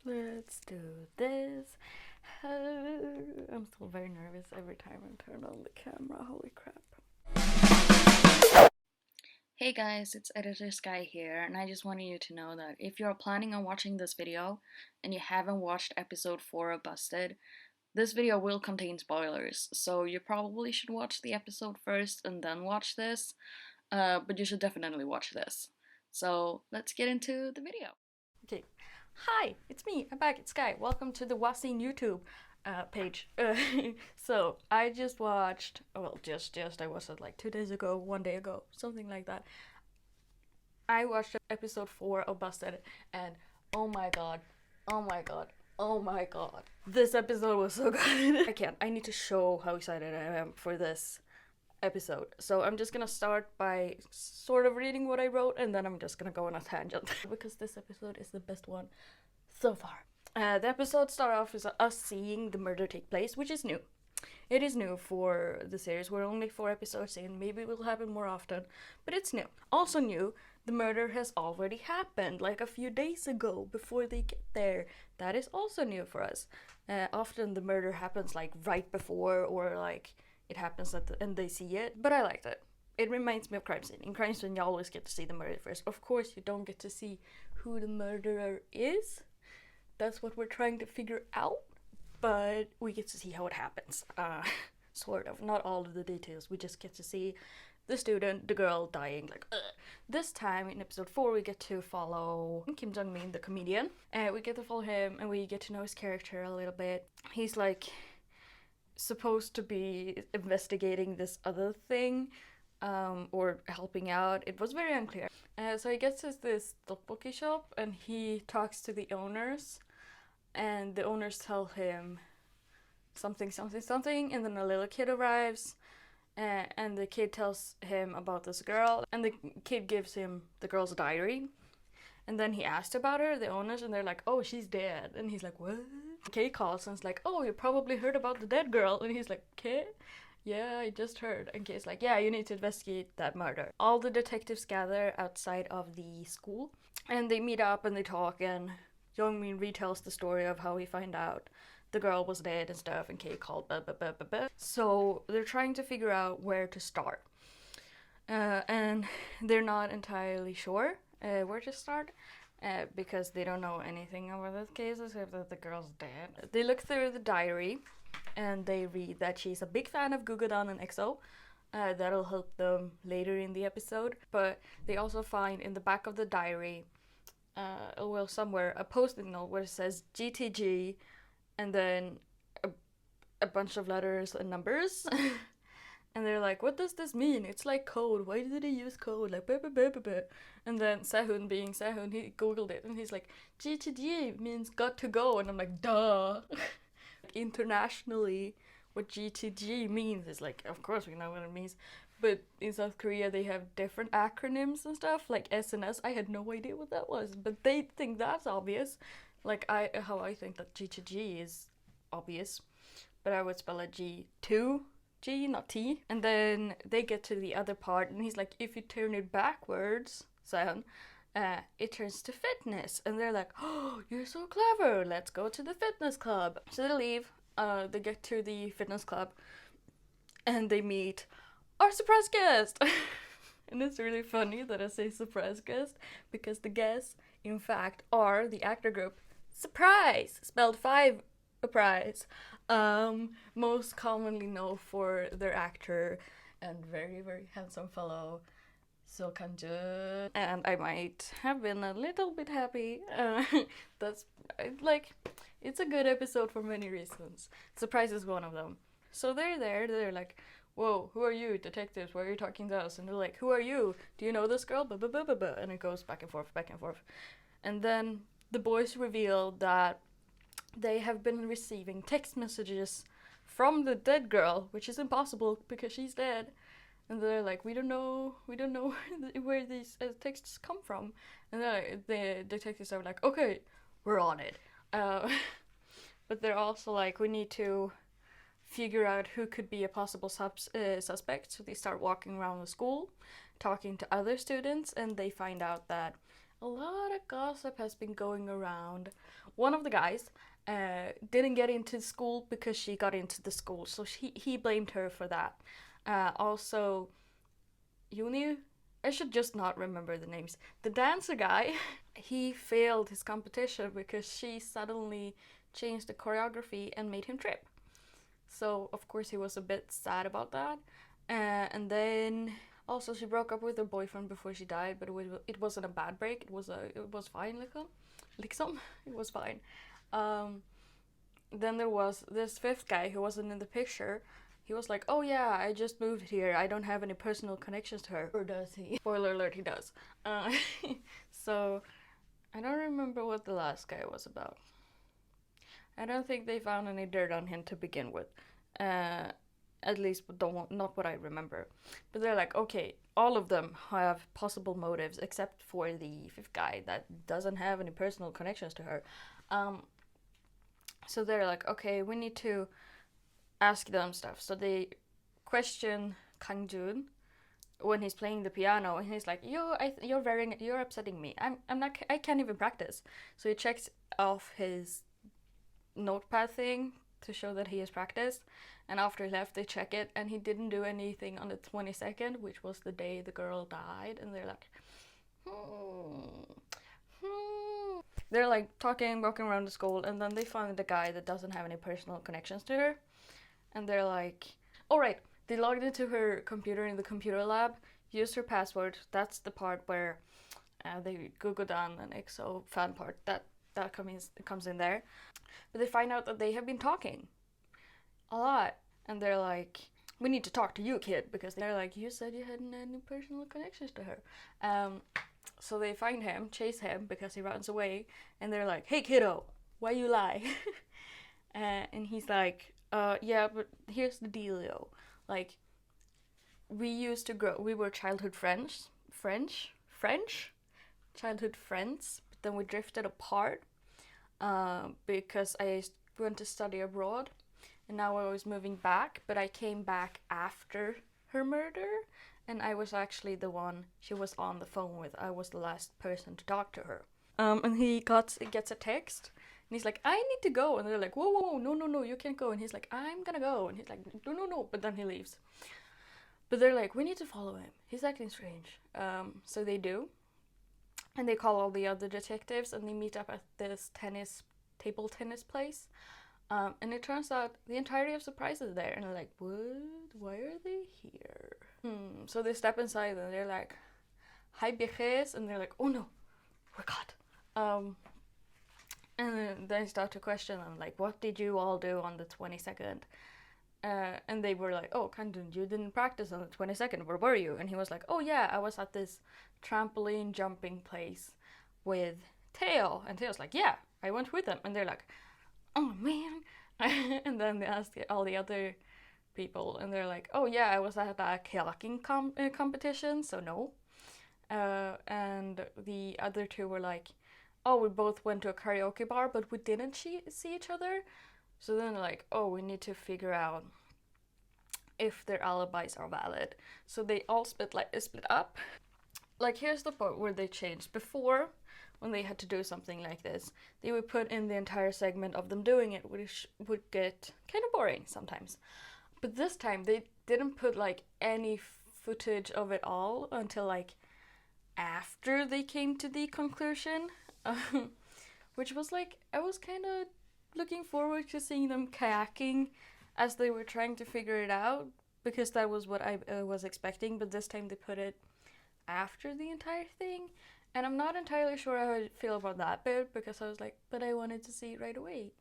Let's do this. I'm still very nervous every time I turn on the camera. Holy crap. Hey guys, it's Editor Skyy here, and I just wanted you to know that if you're planning on watching this video and you haven't watched episode 4 of Busted, this video will contain spoilers, so you probably should watch the episode first and then watch this, but you should definitely watch this. So let's get into the video. Okay, hi, it's me, I'm back, it's Skyy. Welcome to the Wahzine YouTube page. So I just watched, well, I watched it like 2 days ago, 1 day ago, something like that. I watched episode 4 of Busted, and oh my god, oh my god, oh my god, this episode was so good. I need to show how excited I am for this episode. So I'm just gonna start by sort of reading what I wrote, and then I'm just gonna go on a tangent because this episode is the best one so far. The episode starts off with us seeing the murder take place, which is new. It is new for the series. We're only 4 episodes in. Maybe it will happen more often, but it's new. Also new, the murder has already happened, like a few days ago before they get there. That is also new for us. Often the murder happens like right before, or like it happens at the end they see it. But I liked it. It reminds me of Crime Scene. In Crime Scene, you always get to see the murder first. Of course, you don't get to see who the murderer is. That's what we're trying to figure out, but we get to see how it happens. Sort of. Not all of the details. We just get to see the student, the girl dying. Like, ugh. This time in episode 4, we get to follow Kim Jung-min, the comedian. We get to follow him, and we get to know his character a little bit. He's like supposed to be investigating this other thing, or helping out. It was very unclear. So he gets to this tteokbokki shop, and he talks to the owners, and the owners tell him something, and then a little kid arrives, and the kid tells him about this girl, and the kid gives him the girl's diary, and then he asked about her, the owners, and they're like, oh, she's dead, and he's like, what? Kay calls and's like, oh, you probably heard about the dead girl, and he's like, okay, yeah, I just heard. And Kay's like, yeah, you need to investigate that murder. All the detectives gather outside of the school, and they meet up and they talk, and Jung-min retells the story of how he found out the girl was dead and stuff, and Kay called blah blah blah blah blah. So they're trying to figure out where to start, and they're not entirely sure where to start, because they don't know anything about this case except that the girl's dead. They look through the diary, and they read that she's a big fan of Gugudan and EXO. That'll help them later in the episode. But they also find in the back of the diary, well, somewhere, a post-it note where it says GTG, and then a bunch of letters and numbers. And they're like, what does this mean? It's like code. Why did he use code? Like, blah, blah, blah, blah, blah. And then Sehun, being Sehun, he googled it, and he's like, GTG means got to go. And I'm like, duh. Internationally, what GTG means is like, of course we know what it means, but in South Korea they have different acronyms and stuff, like SNS. I had no idea what that was, but they think that's obvious, like how I think that G2G is obvious, but I would spell it G2G, not T. And then they get to the other part, and he's like, if you turn it backwards, Seon, it turns to fitness. And they're like, oh, you're so clever, let's go to the fitness club. So they leave, they get to the fitness club, and they meet our surprise guest. And it's really funny that I say surprise guest, because the guests, in fact, are the actor group Surprise, spelled 5 prize. Most commonly known for their actor and very, very handsome fellow So Kanjun, and I might have been a little bit happy. That's like, it's a good episode for many reasons. Surprise is one of them. So they're there. They're like, "Whoa, who are you, detectives? Why are you talking to us?" And they're like, "Who are you? Do you know this girl?" Blah blah blah blah blah. And it goes back and forth, back and forth. And then the boys reveal that they have been receiving text messages from the dead girl, which is impossible because she's dead. And they're like, we don't know where these texts come from. And then the detectives are like, okay, we're on it. But they're also like, we need to figure out who could be a possible suspect. So they start walking around the school, talking to other students, and they find out that a lot of gossip has been going around one of the guys didn't get into school because she got into the school, so he blamed her for that. Also, Yuni, I should just not remember the names. The dancer guy, he failed his competition because she suddenly changed the choreography and made him trip. So of course he was a bit sad about that. And then also she broke up with her boyfriend before she died, but it wasn't a bad break. It was fine, liksom. It was fine. Then there was this fifth guy who wasn't in the picture. He was like, "Oh yeah, I just moved here. I don't have any personal connections to her." Or does he? Spoiler alert, he does. So I don't remember what the last guy was about. I don't think they found any dirt on him to begin with. At least not what I remember. But they're like, okay, all of them have possible motives except for the fifth guy that doesn't have any personal connections to her. So they're like, okay, we need to ask them stuff. So they question Kang Jun when he's playing the piano, and he's like, you're upsetting me. I can't even practice. So he checks off his notepad thing to show that he has practiced, and after he left they check it, and he didn't do anything on the 22nd, which was the day the girl died. And they're like, they're like talking, walking around the school, and then they find the guy that doesn't have any personal connections to her, and they're like, all right, they logged into her computer in the computer lab, used her password. That's the part where they Google down an EXO fan part that comes in there. But they find out that they have been talking a lot, and they're like, we need to talk to you, kid, because they're like, you said you hadn't had any personal connections to her. So they find him, chase him because he runs away, and they're like, hey kiddo, why you lie? And he's like, yeah, but here's the dealio. Like, we were childhood friends, childhood friends, but then we drifted apart because I went to study abroad, and now I was moving back, but I came back after her murder, and I was actually the one she was on the phone with. I was the last person to talk to her. And he gets a text, and he's like, I need to go, and they're like, whoa, no, you can't go, and he's like, I'm gonna go, and he's like, no, but then he leaves. But they're like, we need to follow him. He's acting strange. So they do. And they call all the other detectives, and they meet up at this table tennis place. And it turns out the entirety of Surprise is there. And they're like, what? Why are they here? So they step inside, and they're like, hi, viejes. And they're like, oh no, we're caught. And then they start to question them, like, what did you all do on the 22nd? And they were like, oh, Kangdun, you didn't practice on the 22nd, where were you? And he was like, oh yeah, I was at this trampoline jumping place with Teo. And Teo's like, yeah, I went with them. And they're like, oh man. And then they asked all the other people, and they're like, oh yeah, I was at a kayaking competition, so no. And the other two were like, oh, we both went to a karaoke bar, but we didn't see each other. So then they're like, oh, we need to figure out if their alibis are valid. So they all split up. Like, here's the part where they changed. Before, when they had to do something like this, they would put in the entire segment of them doing it, which would get kind of boring sometimes. But this time, they didn't put like any footage of it all until like after they came to the conclusion, which was like, I was kind of looking forward to seeing them kayaking as they were trying to figure it out, because that was what I was expecting. But this time they put it after the entire thing, and I'm not entirely sure how I feel about that bit, because I was like, but I wanted to see it right away.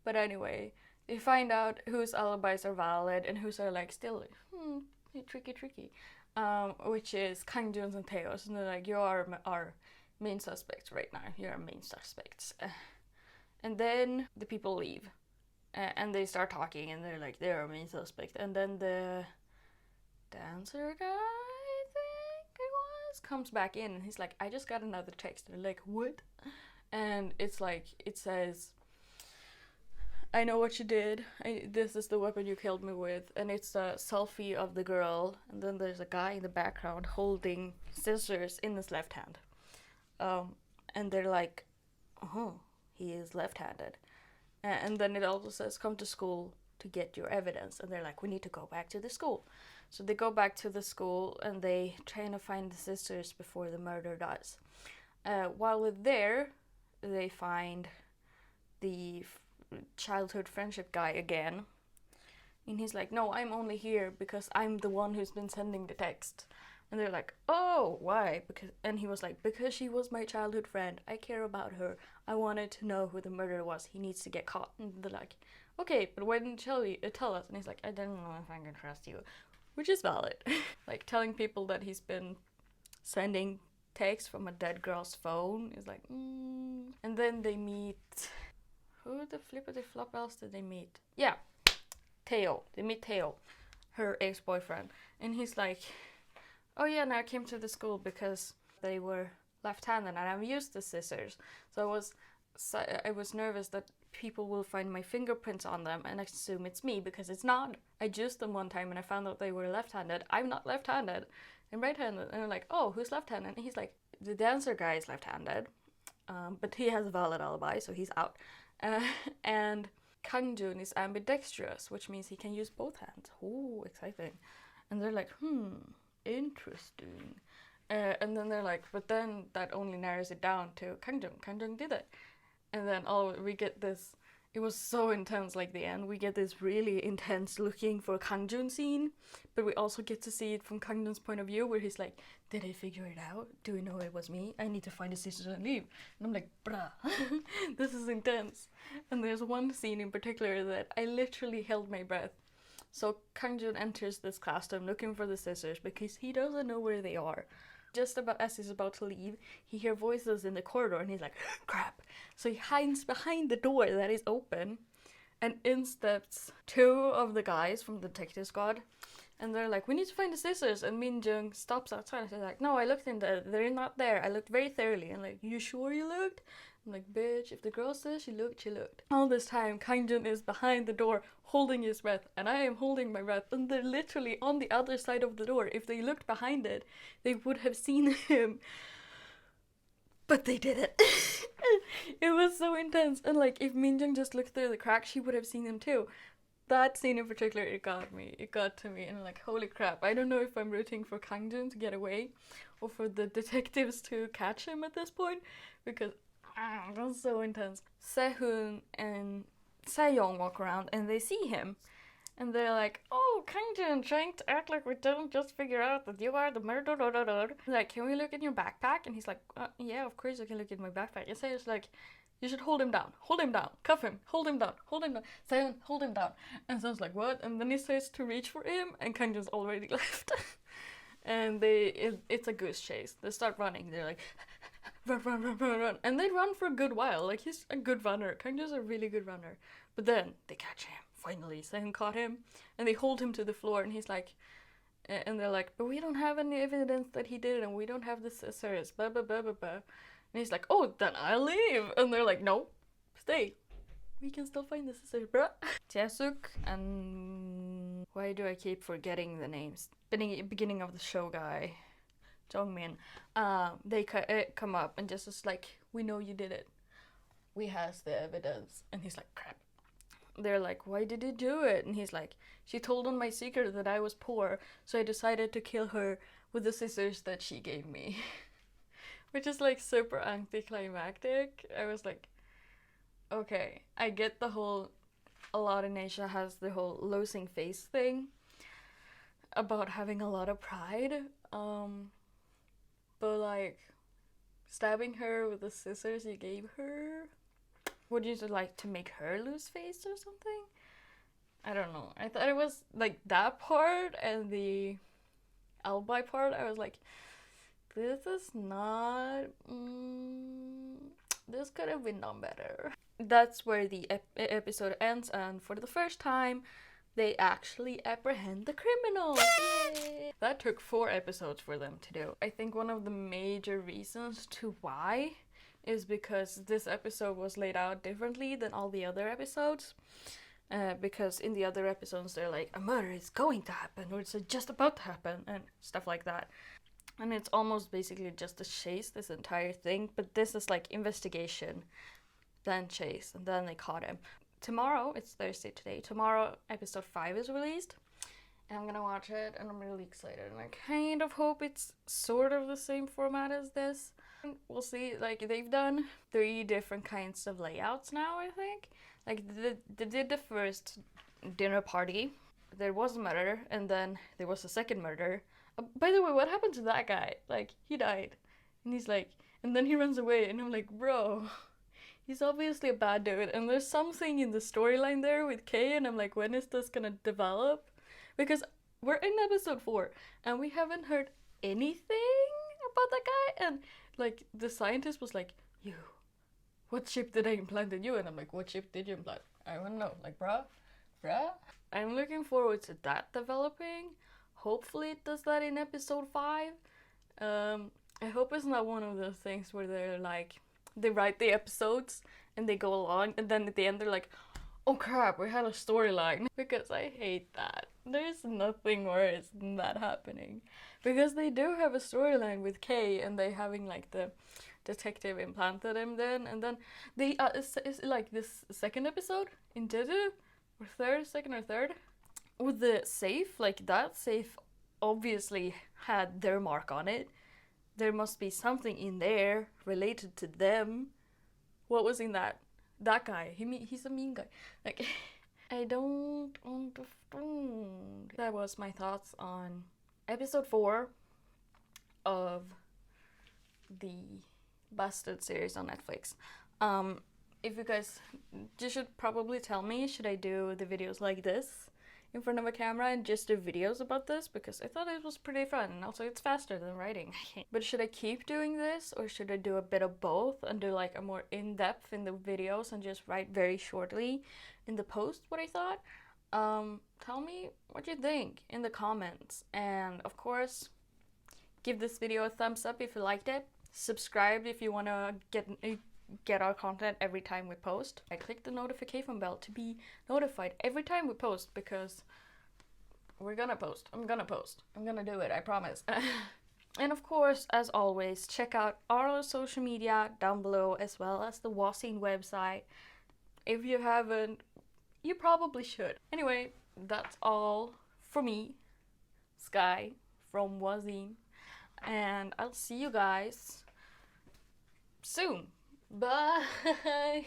But anyway, they find out whose alibis are valid and whose are like still tricky, which is Kang Jun's and Taeyo's, and they're like, you are our main suspects right now. You're our main suspects. And then the people leave, and they start talking, and they're like, they're our main suspect. And then the dancer guy, I think it was, comes back in, and he's like, I just got another text. And they're like, what? And it's like, it says, I know what you did. This is the weapon you killed me with. And it's a selfie of the girl, and then there's a guy in the background holding scissors in his left hand. And they're like, oh, he is left-handed. And then it also says, come to school to get your evidence. And they're like, we need to go back to the school. So they go back to the school and they try to find the sisters before the murder does. While they're there, they find the childhood friendship guy again. And he's like, no, I'm only here because I'm the one who's been sending the text. And they're like, oh, why? And he was like, because she was my childhood friend. I care about her. I wanted to know who the murderer was. He needs to get caught. And they're like, okay, but why didn't you tell us? And he's like, I don't know if I can trust you. Which is valid. Like, telling people that he's been sending texts from a dead girl's phone is like, And then they meet... Who the flippity flop else did they meet? Yeah, Theo. They meet Theo, her ex-boyfriend. And he's like... Oh yeah, and I came to the school because they were left-handed and I've used the scissors. So I was nervous that people will find my fingerprints on them and assume it's me because it's not. I used them one time and I found out they were left-handed. I'm not left-handed. I'm right-handed. And I'm like, oh, who's left-handed? And he's like, the dancer guy is left-handed, but he has a valid alibi, so he's out. And Kangjun is ambidextrous, which means he can use both hands. Oh, exciting. And they're like, interesting. And then they're like, but then that only narrows it down to Kangjun. Kangjun did it. And then we get this, it was so intense, like the end. We get this really intense looking for Kangjun scene, but we also get to see it from Kangjun's point of view, where he's like, did I figure it out? Do we know it was me? I need to find the sisters and leave. And I'm like, bruh, this is intense. And there's one scene in particular that I literally held my breath. So Kangjun enters this classroom looking for the sisters because he doesn't know where they are. Just as he's about to leave, he hears voices in the corridor and he's like, crap. So he hides behind the door that is open, and in steps two of the guys from the detective squad. And they're like, we need to find the sisters. And Min Jung stops outside and she's like, no, I looked in there. They're not there. I looked very thoroughly. And like, you sure you looked? I'm like, bitch, if the girl says she looked, she looked. All this time, Kangjun is behind the door, holding his breath, and I am holding my breath, and they're literally on the other side of the door. If they looked behind it, they would have seen him. But they didn't. It was so intense. And like, if Minjung just looked through the crack, she would have seen him too. That scene in particular, it got me. It got to me, and I'm like, holy crap. I don't know if I'm rooting for Kangjun to get away, or for the detectives to catch him at this point, because that's so intense. Sehun and Sejong walk around and they see him. And they're like, oh, Kangjun, trying to act like we don't just figure out that you are the murderer. Like, can we look in your backpack? And he's like, yeah, of course I can look in my backpack. And Sejong's like, you should hold him down, cuff him, hold him down. Sejong, hold him down. And Sejong's like, what? And then he starts to reach for him and Kangjun's already left. And it's a goose chase. They start running. They're like, run. And they run for a good while. Like, he's a good runner. Kangjun's a really good runner. But then they catch him. Finally, Sehun caught him. And they hold him to the floor. And he's like, and they're like, but we don't have any evidence that he did it. And we don't have the scissors. Blah, blah, blah, blah, blah. And he's like, oh, then I'll leave. And they're like, no, stay. We can still find the scissors, bruh. Jaesuk and... Why do I keep forgetting the names? Beginning of the show guy. Jongmin. They come up and just is like, we know you did it. We has the evidence. And he's like, crap. They're like, why did you do it? And he's like, she told on my secret that I was poor, so I decided to kill her with the scissors that she gave me. Which is like super anticlimactic. I was like, okay, I get the whole, a lot in Asia has the whole losing face thing about having a lot of pride. But like, stabbing her with the scissors you gave her, would you like to make her lose face or something? I don't know. I thought it was like that part and the alibi part. I was like, this is not... this could have been done better. That's where the episode ends, and for the first time, they actually apprehend the criminal. Yay! That took 4 episodes for them to do. I think one of the major reasons to why is because this episode was laid out differently than all the other episodes. Because in the other episodes, they're like, a murder is going to happen, or it's just about to happen, and stuff like that. And it's almost basically just a chase, this entire thing. But this is like investigation. then chase, and then they caught him. Tomorrow, it's Thursday today, tomorrow episode 5 is released, and I'm gonna watch it, and I'm really excited, and I kind of hope it's sort of the same format as this. We'll see. Like, they've done 3 different kinds of layouts now, I think. Like, they did the first dinner party, there was a murder, and then there was a second murder. By the way, what happened to that guy? Like, he died, and he's like, and then he runs away, and I'm like, bro, he's obviously a bad dude, and there's something in the storyline there with Kay, and I'm like, when is this gonna develop? Because we're in episode 4, and we haven't heard anything about that guy, and like, the scientist was like, you, what chip did I implant in you? And I'm like, what chip did you implant? I don't know, like, bruh. I'm looking forward to that developing. Hopefully it does that in episode 5. I hope it's not one of those things where they're like, they write the episodes and they go along, and then at the end they're like, oh crap, we had a storyline. Because I hate that. There's nothing worse than that happening. Because they do have a storyline with Kay, and they having like the detective implanted him then, and then they it's like this second episode in Jeju, or second or third, with the safe, like that safe obviously had their mark on it. There must be something in there related to them. What was in that? That guy. He's a mean guy. Like, I don't understand. That was my thoughts on episode 4 of the Busted series on Netflix. If you guys, you should probably tell me, should I do the videos like this in front of a camera and just do videos about this, because I thought it was pretty fun, and also it's faster than writing. But should I keep doing this, or should I do a bit of both and do like a more in-depth in the videos and just write very shortly in the post what I thought? Tell me what you think in the comments, and of course give this video a thumbs up if you liked it. Subscribe if you want to get our content every time we post. I click the notification bell to be notified every time we post, because we're gonna post. I'm gonna post. I'm gonna do it, I promise. And of course, as always, check out our social media down below, as well as the Wahzine website. If you haven't, you probably should. Anyway, that's all for me, Sky from Wahzine, and I'll see you guys soon. Bye.